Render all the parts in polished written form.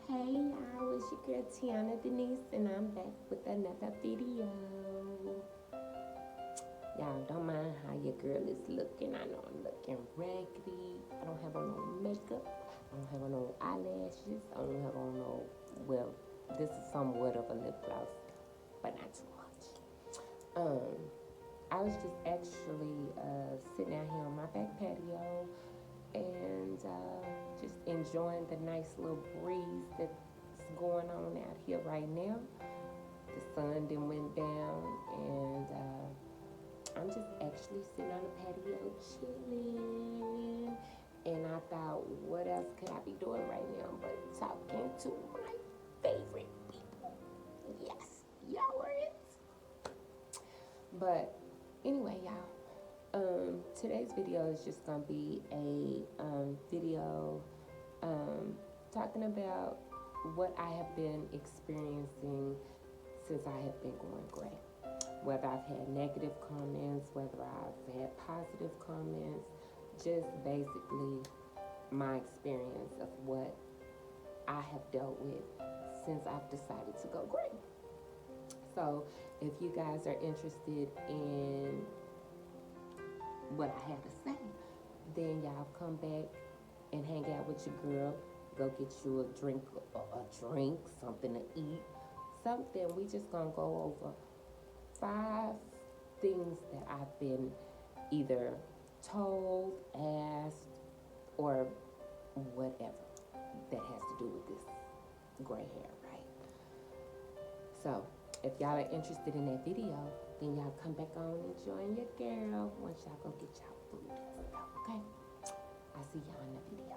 Hey y'all, it's your girl Tiana Denise, and I'm back with another video. Y'all don't mind how your girl is looking. I know I'm looking raggedy. I don't have on no makeup. I don't have on no eyelashes. I don't have on no, well, this is somewhat of a lip gloss, but not too much. Um, I was just actually sitting out here on my back patio and just enjoying the nice little breeze that's going on out here right now. The sun then went down, and I'm just actually sitting on the patio chilling. And I thought, what else could I be doing right now but talking to my favorite people? Yes, y'all are it. But anyway, y'all, today's video is just gonna be a video talking about what I have been experiencing since I have been going gray. Whether I've had negative comments, whether I've had positive comments, just basically my experience of what I have dealt with since I've decided to go gray. So, if you guys are interested in what I have to say, then y'all come back and hang out with your girl. Go get you a drink, something to eat, something. We just gonna go over 5 things that I've been either told, asked, or whatever that has to do with this gray hair, right? So, if y'all are interested in that video, then y'all come back on and join your girl once y'all go get y'all food and stuff, okay? I'll see y'all in the video.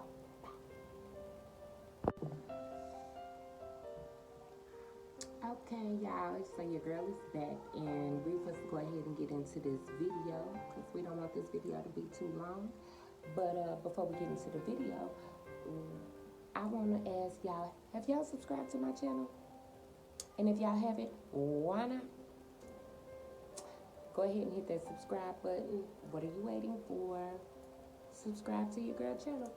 Okay, y'all, so your girl is back, and we're supposed to go ahead and get into this video because we don't want this video to be too long. But before we get into the video, I want to ask y'all, have y'all subscribed to my channel? And if y'all haven't, why not? Go ahead and hit that subscribe button. What are you waiting for? Subscribe to your girl channel.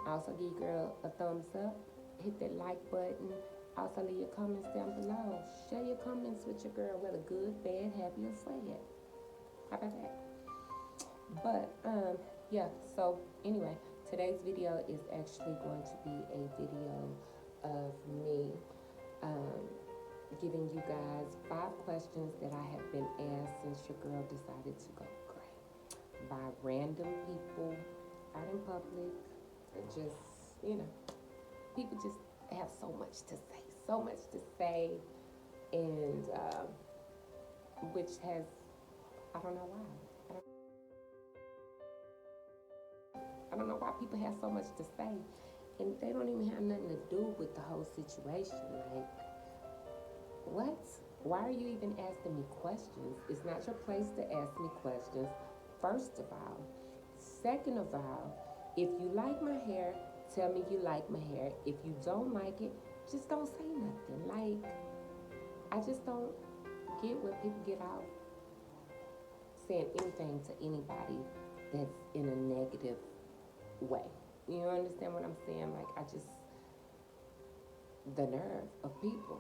Also give your girl a thumbs up. Hit that like button. Also leave your comments down below. Share your comments with your girl, whether good, bad, happy, or sad. How about that? But yeah, so anyway, today's video is actually going to be a video of me um, giving you guys 5 questions that I have been asked since your girl decided to go gray by random people out in public. Just, you know, people just have so much to say, and which has, I don't know why. I don't know why people have so much to say, and they don't even have nothing to do with the whole situation. Like, what? Why are you even asking me questions? It's not your place to ask me questions, first of all. Second of all, if you like my hair, tell me you like my hair. If you don't like it, just don't say nothing. Like, I just don't get where people get out saying anything to anybody that's in a negative way. You understand what I'm saying? Like, the nerve of people.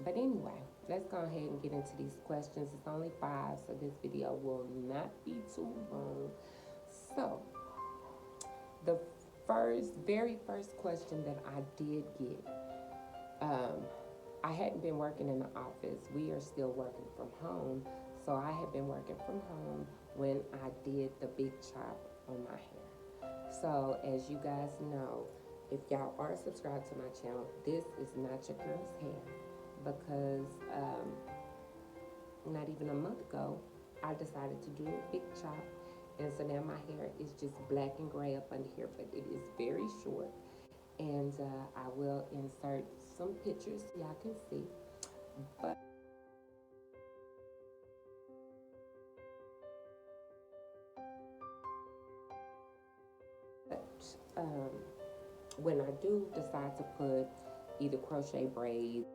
But anyway, let's go ahead and get into these questions. It's only 5, so this video will not be too long. So, the very first question that I did get, I hadn't been working in the office. We are still working from home. So I had been working from home when I did the big chop on my hair. So as you guys know, if y'all are subscribed to my channel, this is not your girl's hair, because not even a month ago, I decided to do a big chop. And so now my hair is just black and gray up under here, but it is very short. And I will insert some pictures so y'all can see. But um, when I do decide to put either crochet braids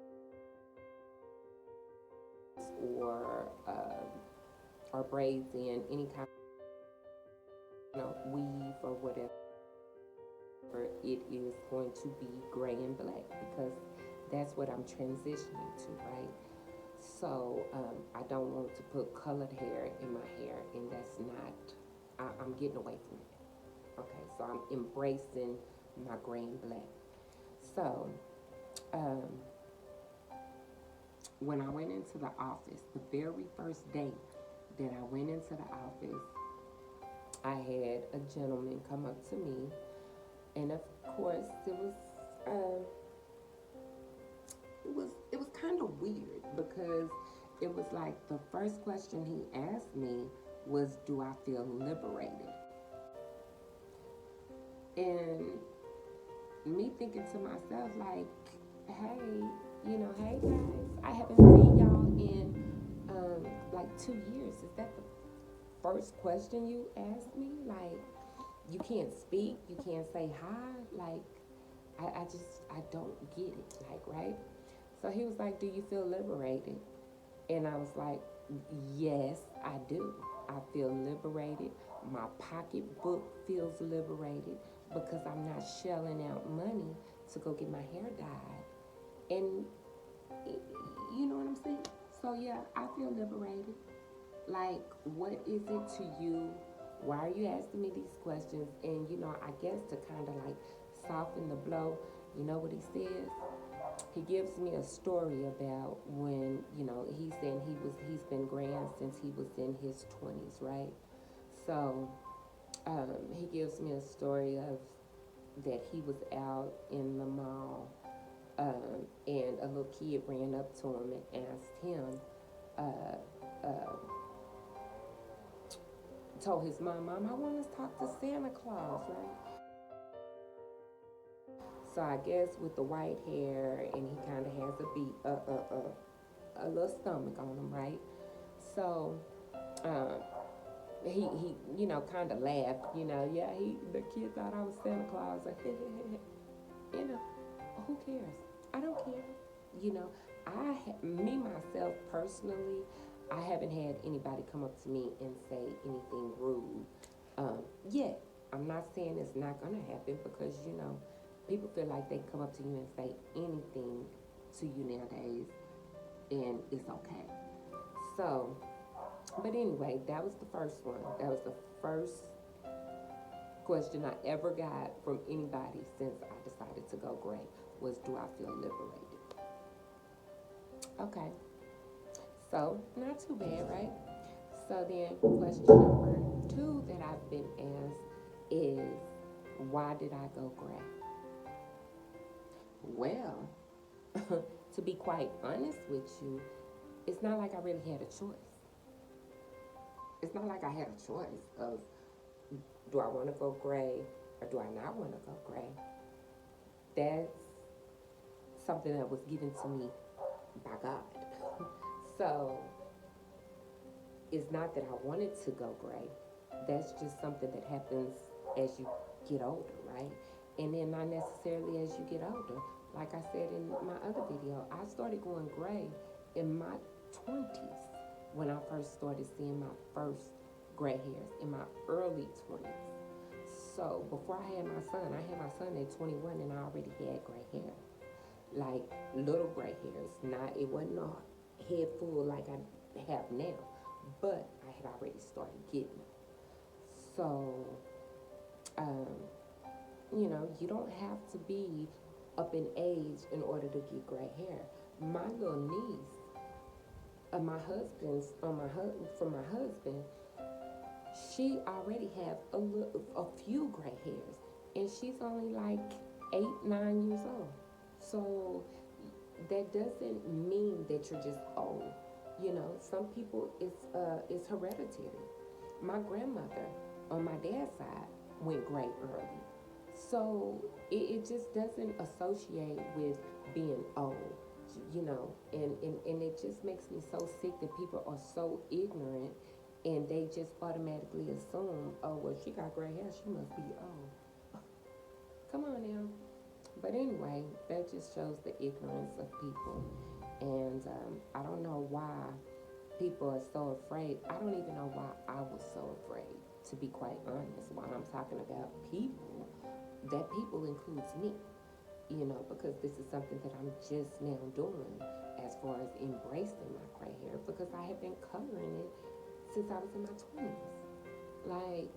or braids in any kind of weave or whatever, it is going to be gray and black because that's what I'm transitioning to, right? So I don't want to put colored hair in my hair, and that's not, I'm getting away from it. Okay, so I'm embracing my gray and black. So um, when I went into the office, the very first day that I went into the office, I had a gentleman come up to me, and of course, um, it was kind of weird because it was like the first question he asked me was, "Do I feel liberated?" And me thinking to myself like, "Hey, hey guys, I haven't seen y'all in like 2 years. Is that the first question you asked me? Like, you can't speak, you can't say hi, like." I don't get it, like, right? So he was like, "Do you feel liberated?" And I was like, "Yes, I do. I feel liberated. My pocketbook feels liberated because I'm not shelling out money to go get my hair dyed." And you know what I'm saying? So, yeah, I feel liberated. Like, what is it to you? Why are you asking me these questions? And, I guess to kind of like soften the blow, you know what he says? He gives me a story about when, he's saying he's been grand since he was in his 20s, right? So he gives me a story of that he was out in the mall, and a little kid ran up to him and asked him, uh, uh, told his mom, "I want to talk to Santa Claus," right? So I guess with the white hair, and he kind of has a little stomach on him, right? So um, he kind of laughed, yeah, the kid thought I was Santa Claus, like, you know, who cares? I don't care. You know, me myself personally, I haven't had anybody come up to me and say anything rude. Yet, I'm not saying it's not gonna happen because people feel like they come up to you and say anything to you nowadays, and it's okay. So, but anyway, that was the first one. That was the first question I ever got from anybody since I decided to go gray was, "Do I feel liberated?" Okay, so not too bad, right? So then, question number two that I've been asked is, why did I go gray? Well, to be quite honest with you, it's not like I really had a choice. It's not like I had a choice of, do I want to go gray or do I not want to go gray? That's something that was given to me by God. So it's not that I wanted to go gray. That's just something that happens as you get older, right? And then not necessarily as you get older. Like I said in my other video, I started going gray in my 20s when I first started seeing my first gray hairs in my early 20s. So before I had my son at 21 and I already had gray hair. Like little gray hairs. Not, it wasn't a head full like I have now, but I had already started getting them. So, um, you don't have to be up in age in order to get gray hair. My little niece, my husband's on my from my husband, she already have a few gray hairs, and she's only like 8, 9 years old. So that doesn't mean that you're just old. Some people it's hereditary. My grandmother on my dad's side went gray early. So it just doesn't associate with being old, and it just makes me so sick that people are so ignorant and they just automatically assume, "Oh, well, she got gray hair, she must be old." Come on now. But anyway, that just shows the ignorance of people. And I don't know why people are so afraid. I don't even know why I was so afraid, to be quite honest, while I'm talking about people. that people includes me, because this is something that I'm just now doing as far as embracing my gray hair, because I have been coloring it since I was in my 20s. Like,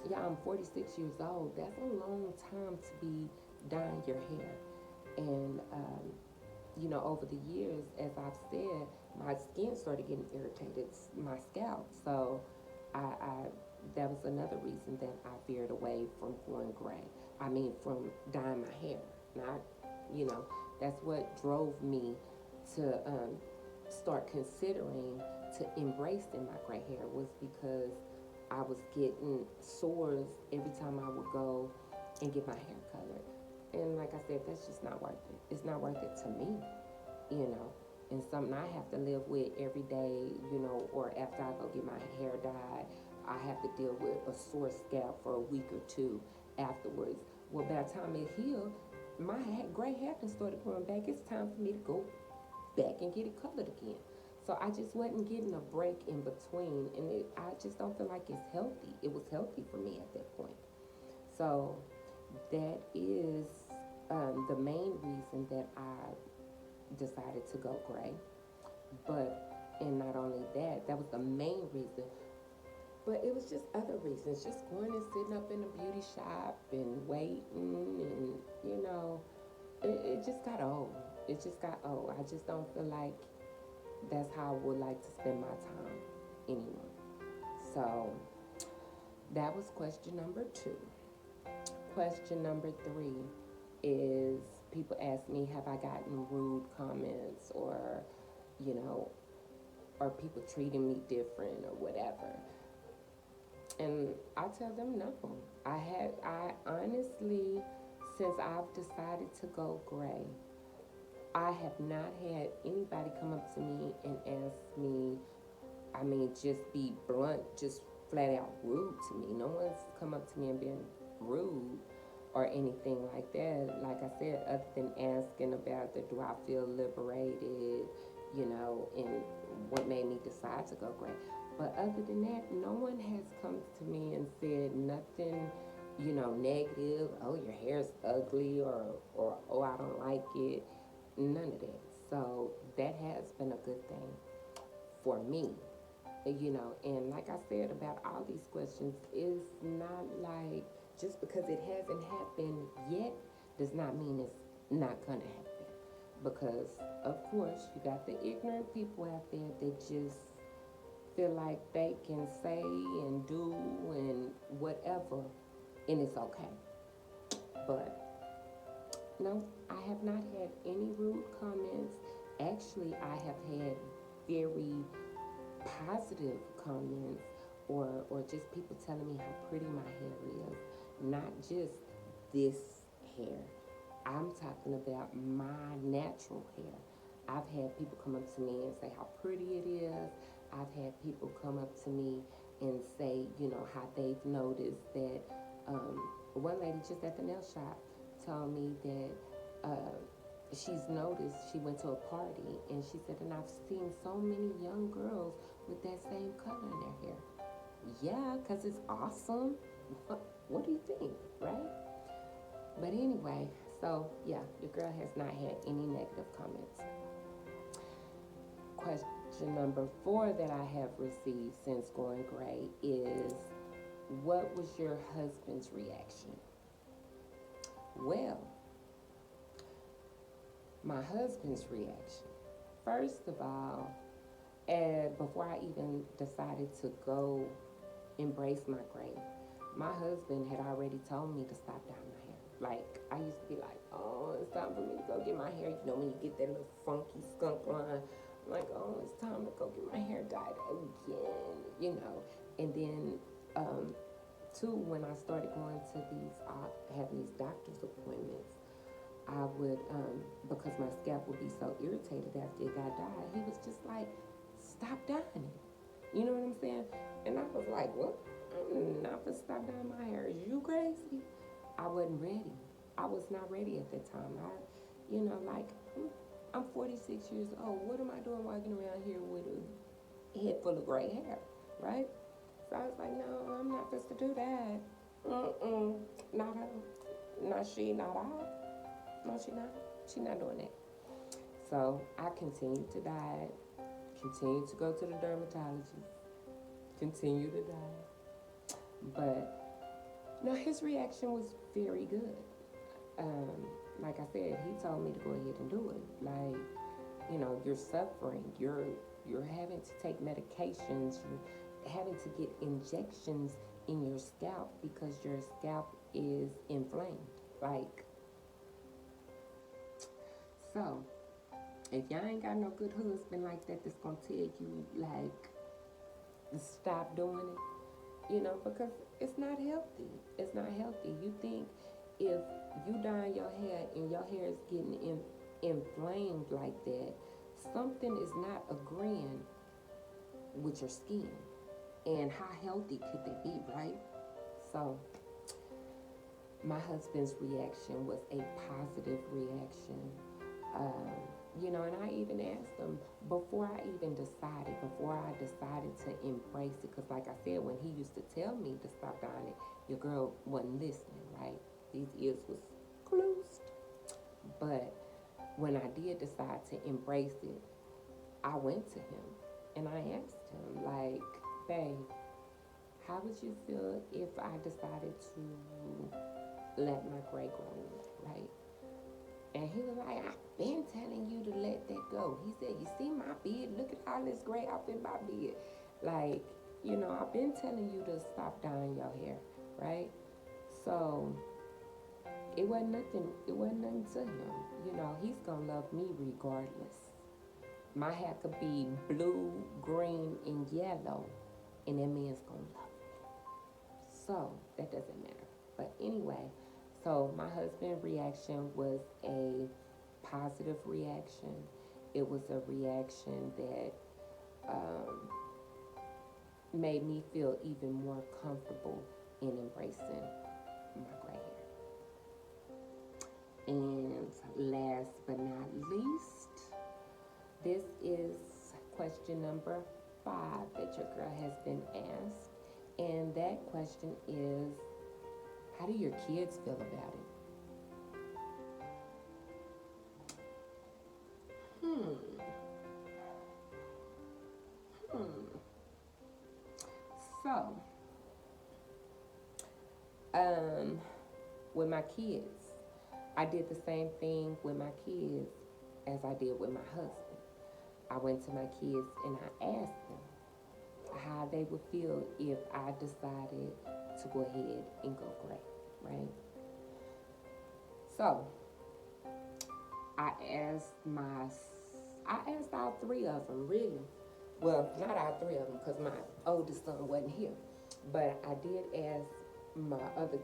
yeah, I'm 46 years old. That's a long time to be dyeing your hair. And, over the years, as I've said, my skin started getting irritated, my scalp. So I that was another reason that I veered away from going gray. I mean, from dyeing my hair. Not, you know, that's what drove me to start considering to embracing my gray hair, was because I was getting sores every time I would go and get my hair colored. And like I said, that's just not worth it. It's not worth it to me, you know. And something I have to live with every day, or after I go get my hair dyed, I have to deal with a sore scalp for a week or two afterwards. Well, by the time it healed, my gray hair can started growing back. It's time for me to go back and get it colored again. So I just wasn't getting a break in between, and I just don't feel like it's healthy. It was healthy for me at that point. So that is the main reason that I decided to go gray. And not only that, that was the main reason, but it was just other reasons. Just going and sitting up in a beauty shop and waiting, and it just got old. It just got old. I just don't feel like that's how I would like to spend my time anymore. So that was question number 2. Question number 3 is, people ask me, have I gotten rude comments, or, are people treating me different or whatever? And I tell them no. I honestly, since I've decided to go gray, I have not had anybody come up to me and ask me, just be blunt, just flat out rude to me. No one's come up to me and been rude or anything like that. Like I said, other than asking about do I feel liberated, and what made me decide to go gray. But other than that, no one has come to me and said nothing, negative. Oh, your hair's ugly, or oh, I don't like it. None of that. So that has been a good thing for me. And like I said about all these questions, it's not like, just because it hasn't happened yet does not mean it's not gonna happen. Because of course you got the ignorant people out there that just feel like they can say and do and whatever, and it's okay. But no, I have not had any rude comments. Actually, I have had very positive comments, or just people telling me how pretty my hair is. Not just this hair. I'm talking about my natural hair. I've had people come up to me and say how pretty it is. I've had people come up to me and say, how they've noticed that. One lady just at the nail shop told me that she's noticed, she went to a party and she said, and I've seen so many young girls with that same color in their hair. Yeah, because it's awesome. What do you think, right? But anyway, so yeah, your girl has not had any negative comments. Question number 4 that I have received since going gray is, what was your husband's reaction? Well, my husband's reaction. First of all, before I even decided to go embrace my gray, my husband had already told me to stop dyeing my hair. Like, I used to be like, oh, it's time for me to go get my hair. When you get that little funky skunk line, I'm like, oh, it's time to go get my hair dyed again, And then, too, when I started going to having these doctor's appointments, I would, because my scalp would be so irritated after it got dyed, he was just like, stop dyeing it. You know what I'm saying? And I was like, what? I'm not gonna stop dyeing my hair. Is you crazy? I wasn't ready. I was not ready at that time. I'm 46 years old. What am I doing walking around here with a head full of gray hair, right? So I was like, no, I'm not supposed to do that. Mm-mm. Not her. Not she, not I. No, she not. She not doing that. So I continued to diet, continued to go to the dermatologist, continue to diet. But no, his reaction was very good. Um, like I said, he told me to go ahead and do it. Like, you're suffering. You're having to take medications. You're having to get injections in your scalp because your scalp is inflamed. Like, so if y'all ain't got no good husband like that that's gonna tell you like stop doing it, because it's not healthy. It's not healthy. You think if you dye your hair and your hair is getting inflamed like that, something is not agreeing with your skin. And how healthy could they be, right? So my husband's reaction was a positive reaction. Um, and I even asked him before before I decided to embrace it, because like I said, when he used to tell me to stop dyeing it, your girl wasn't listening, right? These ears was closed. But when I did decide to embrace it, I went to him and I asked him, like, babe, how would you feel if I decided to let my gray grow, right? And he was like, I've been telling you to let that go. He said, you see my beard? Look at all this gray up in my beard. Like, I've been telling you to stop dyeing your hair, right? So it wasn't nothing to him. He's gonna love me regardless. My hair could be blue, green, and yellow, and that man's gonna love me. So that doesn't matter. But anyway, so my husband's reaction was a positive reaction. It was a reaction that um, made me feel even more comfortable in embracing my gray hair. And last but not least, this is question number 5 that your girl has been asked. And that question is, how do your kids feel about it? Hmm. Hmm. So, um, with my kids, I did the same thing with my kids as I did with my husband. I went to my kids and I asked them how they would feel if I decided to go ahead and go gray, right? So I asked I asked all 3 of them, really. Well, not all 3 of them, because my oldest son wasn't here. But I did ask my other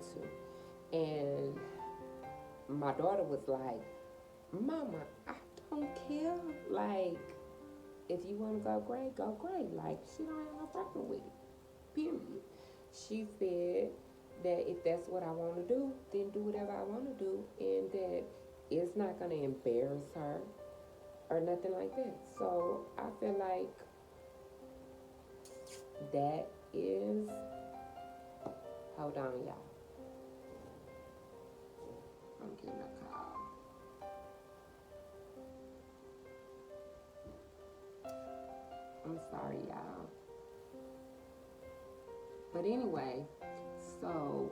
2. And my daughter was like, Mama, I don't care. Like, if you want to go gray, go gray. Like, she don't have no problem with it. Period. She said that if that's what I want to do, then do whatever I want to do, and that it's not going to embarrass her or nothing like that. So I feel like that is. Hold on, y'all. I'm getting a call. I'm sorry, y'all. But anyway, so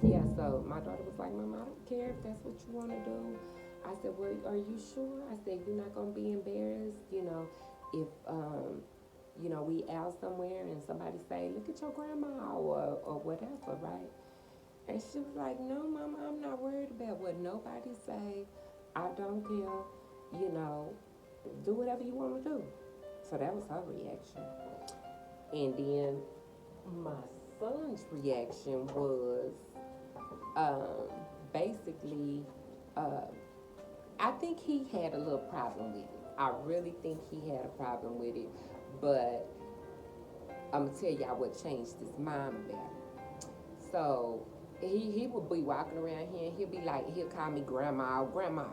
yeah, so my daughter was like, Mom, I don't care if that's what you want to do. I said, well, are you sure? I said, you're not going to be embarrassed, if, we out somewhere and somebody say, look at your grandma or whatever, right? And she was like, no, Mama, I'm not worried about what nobody say. I don't care, do whatever you want to do. So that was her reaction. And then my son's reaction was um, basically, uh, I think he had a little problem with it. I really think he had a problem with it. But I'm going to tell y'all what changed his mind about it. So he would be walking around here and he'll call me grandma, grandma,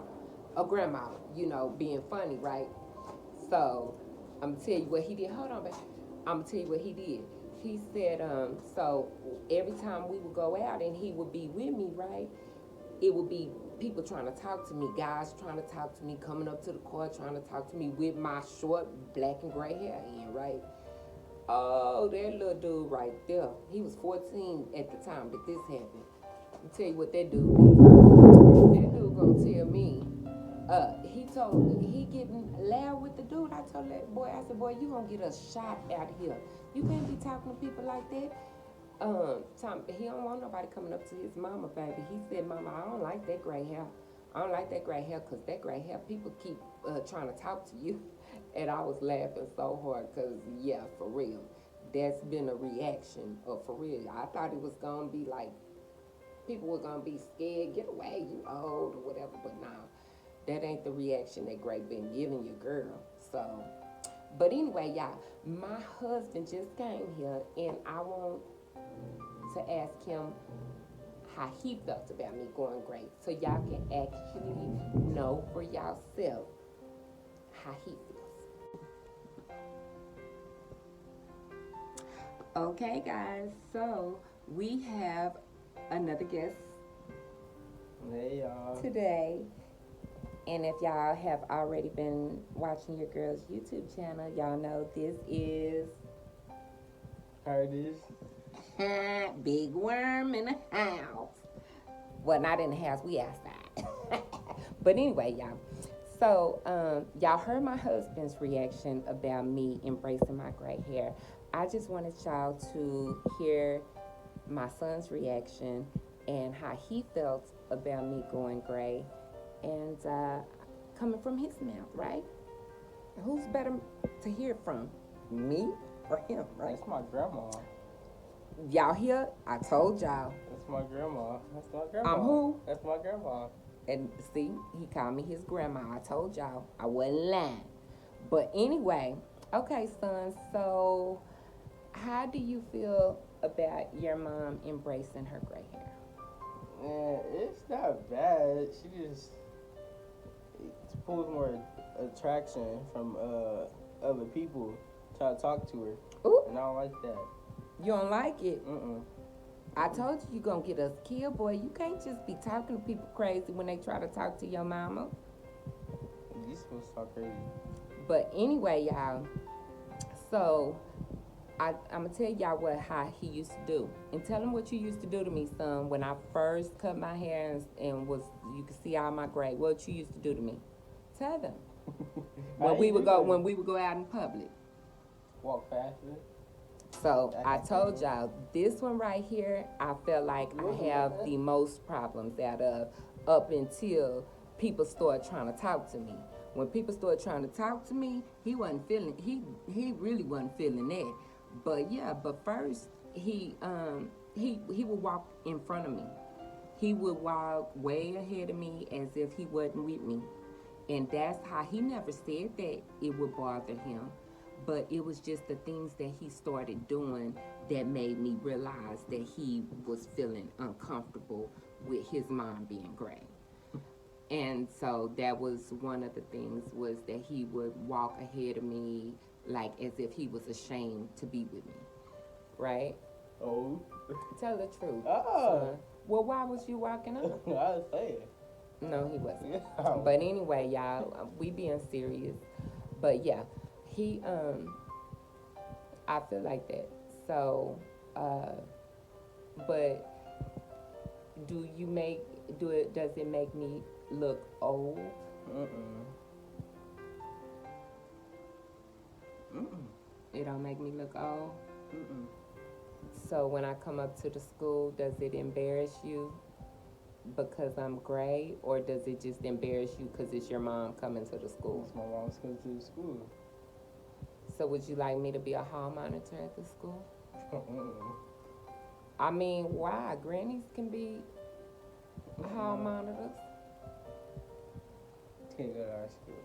or grandma, being funny, right? So I'm going to tell you what he did. Hold on, baby. I'm going to tell you what he did. he said, so every time we would go out and he would be with me, right? It would be people trying to talk to me, guys trying to talk to me, coming up to the car trying to talk to me with my short black and gray hair in, right? Oh, that little dude right there. He was 14 at the time that this happened. Let me tell you what that dude did. That dude gonna tell me. He told me he getting loud with the dude. I told that boy, I said, boy, you gonna get us shot out here. You can't be talking to people like that. Tom, he don't want nobody coming up to his mama, baby. He said, Mama, I don't like that gray hair. I don't like that gray hair because that gray hair, people keep trying to talk to you. And I was laughing so hard because, yeah, for real. That's been a reaction of for real. I thought it was going to be like, people were going to be scared, get away, you old or whatever. But nah, that ain't the reaction that Gray been giving you, girl. So, but anyway, y'all, my husband just came here and I want to ask him how he felt about me going great, so y'all can actually know for yourself how he feels. Okay, guys, so we have another guest Hey y'all. today. And if y'all have already been watching your girl's YouTube channel, y'all know this is Curtis. Big Worm in the house. Well, not in the house, we outside. But anyway, y'all. So, y'all heard my husband's reaction about me embracing my gray hair. I just wanted y'all to hear my son's reaction and how he felt about me going gray, and coming from his mouth, right? Who's better to hear from, me or him, right? That's my grandma. Y'all hear? I told y'all. That's my grandma. That's my grandma. I'm who? That's my grandma. And see, he called me his grandma. I told y'all. I wasn't lying. But anyway, okay, son, so how do you feel about your mom embracing her gray hair? Man, it's not bad. She just it pulls more attraction from other people trying to talk to her. Ooh. And I don't like that. You don't like it? Mm-mm. I told you gonna get us killed, boy. You can't just be talking to people crazy when they try to talk to your mama. You supposed to talk crazy. But anyway, y'all, so I'm gonna tell y'all how he used to do. And tell him what you used to do to me, son, when I first cut my hair and was, you could see all my gray. What you used to do to me. Tell them. when we would go out in public. Walk faster. So I told y'all, this one right here, I felt like I have the most problems out of up until people started trying to talk to me. When people started trying to talk to me, he really wasn't feeling that. But yeah, but first he would walk in front of me. He would walk way ahead of me as if he wasn't with me. And that's how he never said that it would bother him. But it was just the things that he started doing that made me realize that he was feeling uncomfortable with his mom being gray. And so that was one of the things, was that he would walk ahead of me like as if he was ashamed to be with me. Right? Oh. Tell the truth. Oh. Well, why was you walking up? I was saying. No, he wasn't. Yeah. But anyway, y'all, we being serious. But yeah, he I feel like that. So but does it make me look old? It don't make me look old? So when I come up to the school, does it embarrass you because I'm gray, or does it just embarrass you because it's your mom coming to the school? It's my mom's coming to the school. So would you like me to be a hall monitor at the school? I mean, why? Grannies can be hall monitors. Can't go to our school.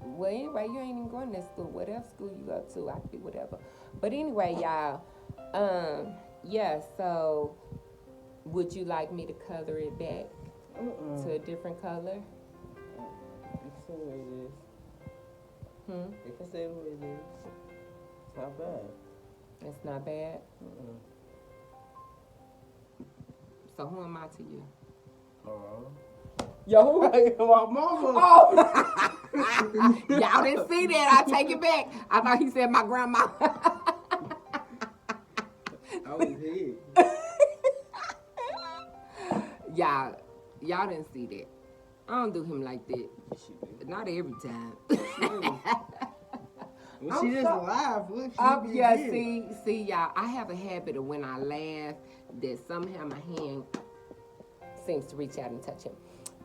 Well, anyway, you ain't even going to school. Whatever school you go to, I could be whatever. But anyway, y'all, yeah, so would you like me to color it back to a different color? You can say what it is. You can say what it is. It's not bad. It's not bad. Mm-mm. So who am I to you? Oh. Yo, who? My mama. Oh, y'all didn't see that. I take it back. I thought he said my grandma. I was here. Y'all didn't see that. I don't do him like that. She did. Not every time. Well, I'm she just so- laugh. Look, she be Yeah, good. see, y'all. I have a habit of when I laugh that somehow my hand seems to reach out and touch him.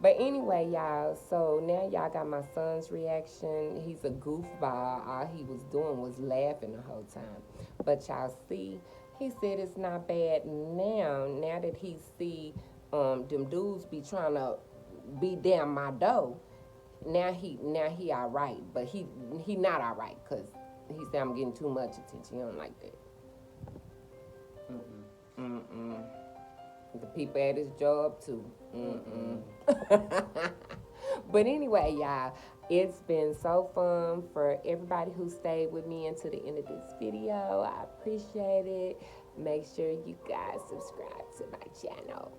But anyway, y'all, so now y'all got my son's reaction. He's a goofball. All he was doing was laughing the whole time. But y'all see, he said it's not bad now that he see them dudes be trying to be down my door. Now he all right, but he not all right because he said I'm getting too much attention. He don't like that. The people at his job too. But anyway, y'all, it's been so fun for everybody who stayed with me until the end of this video. I appreciate it. Make sure you guys subscribe to my channel.